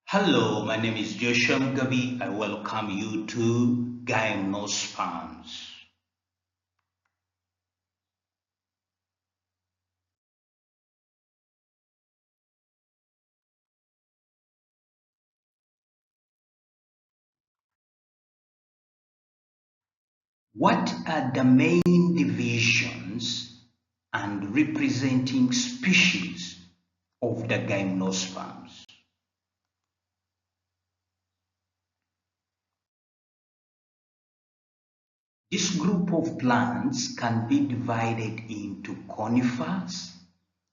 Hello, my name is Joshua Mugabe. I welcome you to Gymnosperms. What are the main divisions and representing species of the Gymnosperms? This group of plants can be divided into conifers,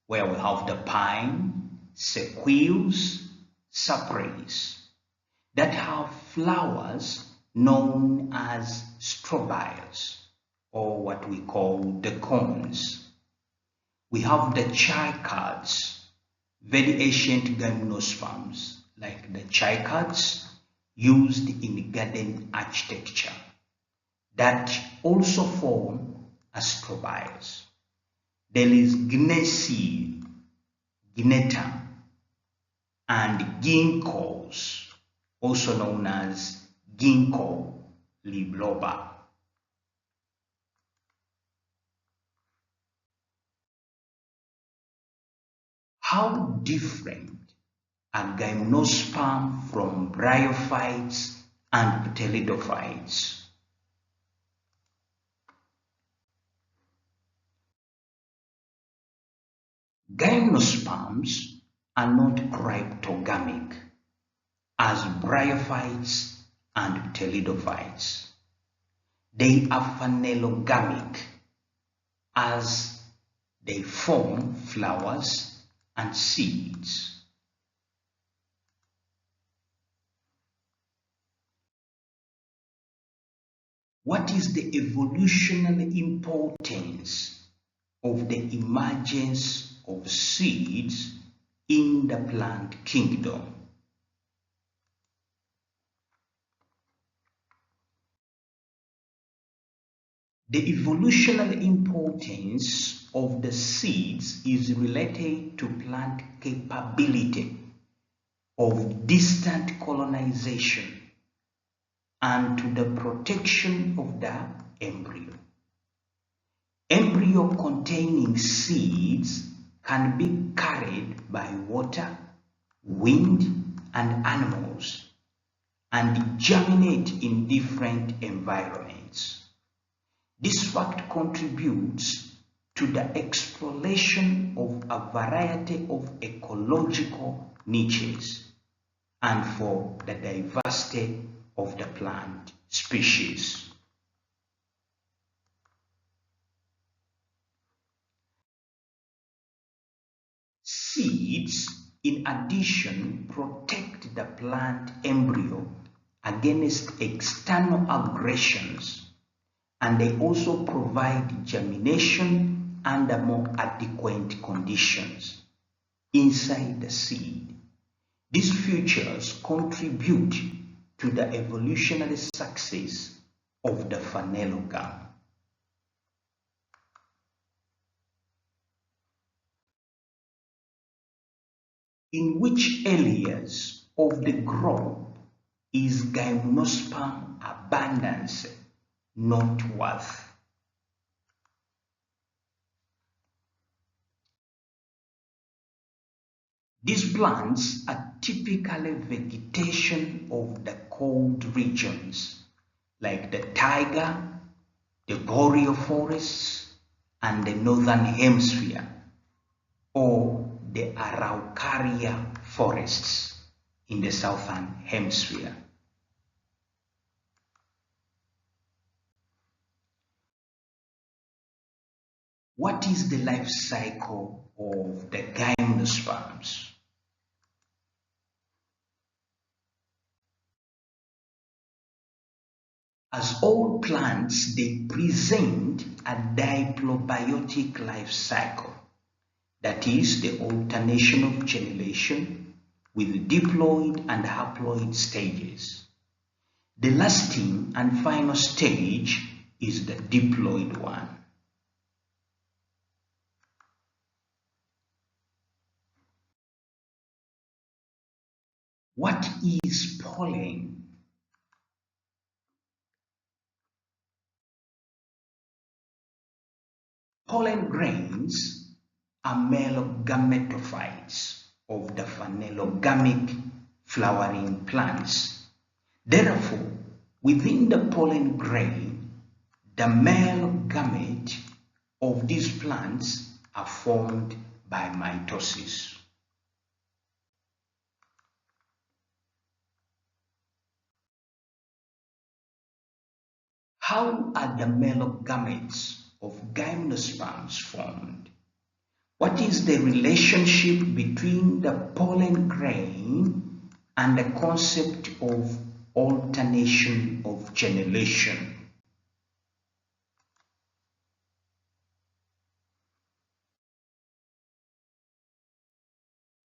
where we have the pine, sequoias, cypress, that have flowers known as strobiles, or what we call the cones. We have the cycads, very ancient gymnosperms like the cycads used in garden architecture that also form as strobiles. There is gnetaceae, gnetaceae, and ginkgos, also known as Ginkgo biloba. How different are gymnosperm from bryophytes and pteridophytes? Gymnosperms are not cryptogamic as bryophytes and pteridophytes. They are phanelogamic as they form flowers and seeds. What is the evolutionary importance of the emergence of seeds in the plant kingdom? The evolutionary importance of the seeds is related to plant capability of distant colonization and to the protection of the embryo. Embryo containing seeds can be carried by water, wind, and animals and germinate in different environments. This fact contributes to the exploration of a variety of ecological niches and for the diversity of the plant species. Seeds, in addition, protect the plant embryo against external aggressions, and they also provide germination under more adequate conditions inside the seed. These features contribute to the evolutionary success of the phanelogam. In which areas of the globe is gymnosperm abundance noteworthy? These plants are typically vegetation of the cold regions like the taiga, the boreal forests, and the northern hemisphere, or the araucaria forests in the southern hemisphere. What is the life cycle of the gymnosperms? As all plants, they present a diplobiotic life cycle, that is, the alternation of generation with diploid and haploid stages. The lasting and final stage is the diploid one. What is pollen? Pollen grains are male gametophytes of the phanerogamic flowering plants. Therefore, within the pollen grain, the male gamete of these plants are formed by mitosis. How are the male gametes of gymnosperms formed? What is the relationship between the pollen grain and the concept of alternation of generation?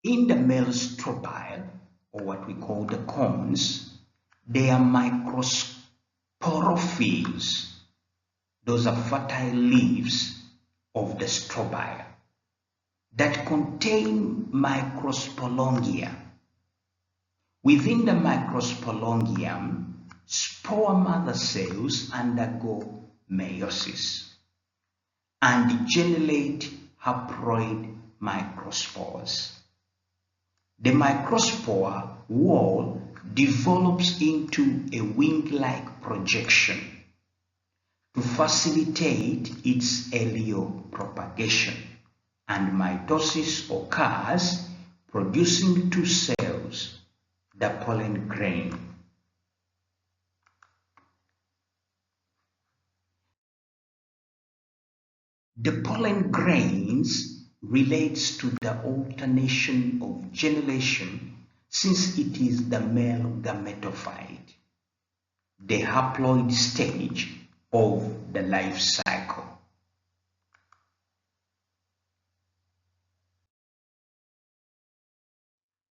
In the male strobile, or what we call the cones, they are microsporophytes. Those are fertile leaves of the strobile that contain microsporangia. Within the microsporangium, spore mother cells undergo meiosis and generate haploid microspores. The microspore wall develops into a wing-like projection to facilitate its heliopropagation, and mitosis occurs, producing two cells, the pollen grain. The pollen grains relates to the alternation of generation since it is the male gametophyte, the haploid stage of the life cycle.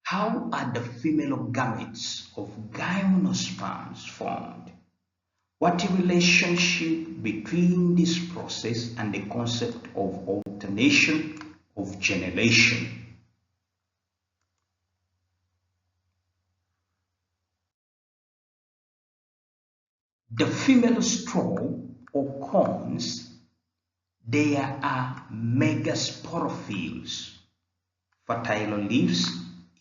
How are the female gametes of gymnosperms formed? What a relationship between this process and the concept of alternation of generation? The female straw or cones, they are megasporophytes, fertile leaves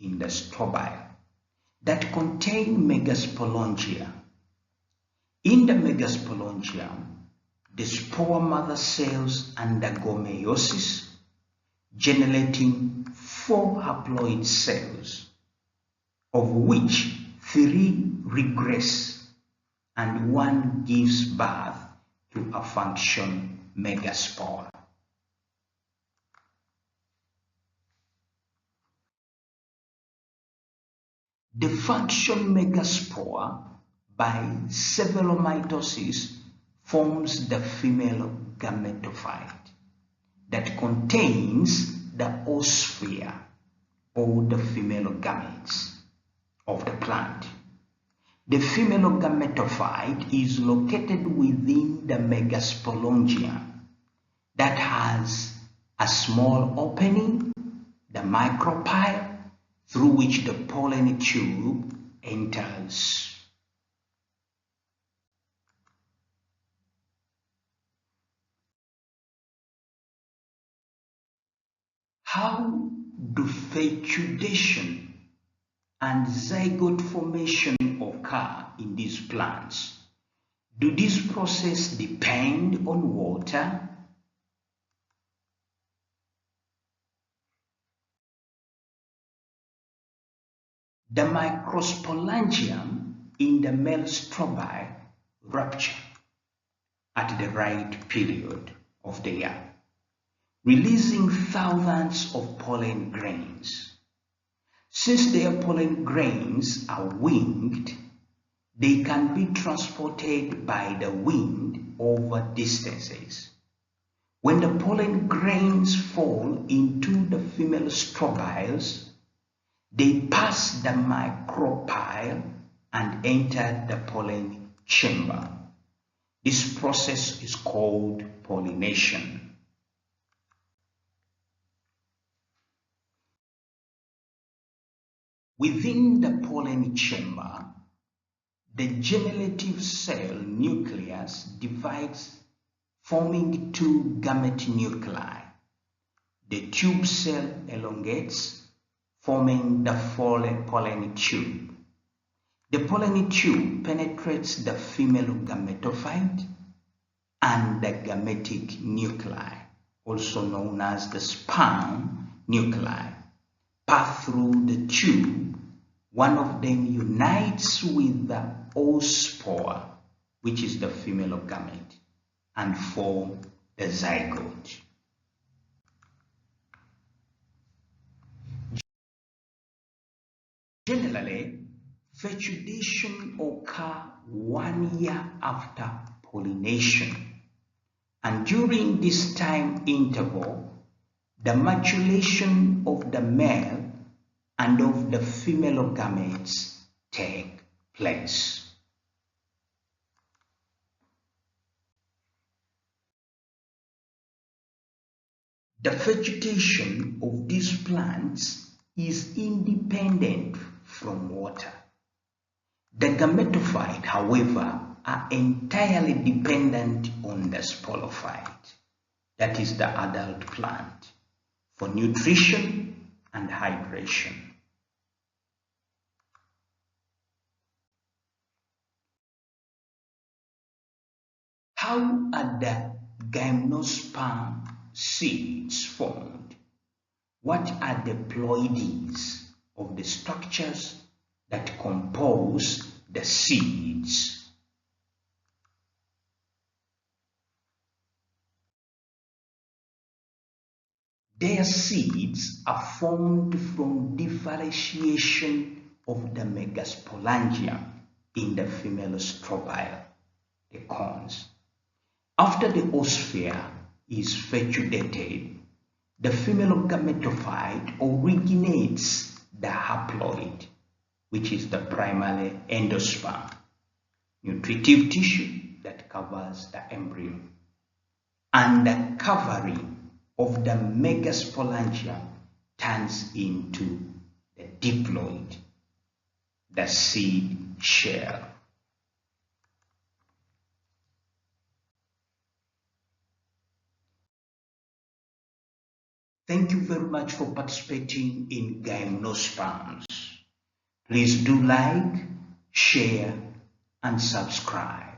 in the strobile that contain megasporangia. In the megasporangium, the spore mother cells undergo meiosis, generating 4 haploid cells, of which 3 regress and 1 gives birth to a function megaspore. The function megaspore, by several mitosis, forms the female gametophyte that contains the oosphere, or the female gametes of the plant. The female gametophyte is located within the megasporangium that has a small opening, the micropyle, through which the pollen tube enters. How do fecundation and zygote formation occur in these plants? Do these processes depend on water? The microsporangium in the male strobile rupture at the right period of the year, releasing thousands of pollen grains. Since their pollen grains are winged, they can be transported by the wind over distances. When the pollen grains fall into the female strobiles, they pass the micropyle and enter the pollen chamber. This process is called pollination. Within the pollen chamber, the generative cell nucleus divides, forming two gamete nuclei. The tube cell elongates, forming the pollen tube. The pollen tube penetrates the female gametophyte and the gametic nuclei, also known as the sperm nuclei, pass through the tube. One of them unites with the oospore, which is the female gamete, and form the zygote. Generally, fecundation occurs 1 year after pollination, and during this time interval, the maturation of the male and of the female gametes take place. The vegetation of these plants is independent from water. The gametophyte, however, are entirely dependent on the sporophyte, that is the adult plant, for nutrition and hydration. How are the gymnosperm seeds formed? What are the ploidies of the structures that compose the seeds? Their seeds are formed from differentiation of the megasporangium in the female strobile, the cones. After the oosphere is fecundated, the female gametophyte originates the haploid, which is the primary endosperm, nutritive tissue that covers the embryo, and the covering of the megasporangium turns into the diploid, the seed shell. Thank you very much for participating in Gymnosperms. Please do like, share, and subscribe.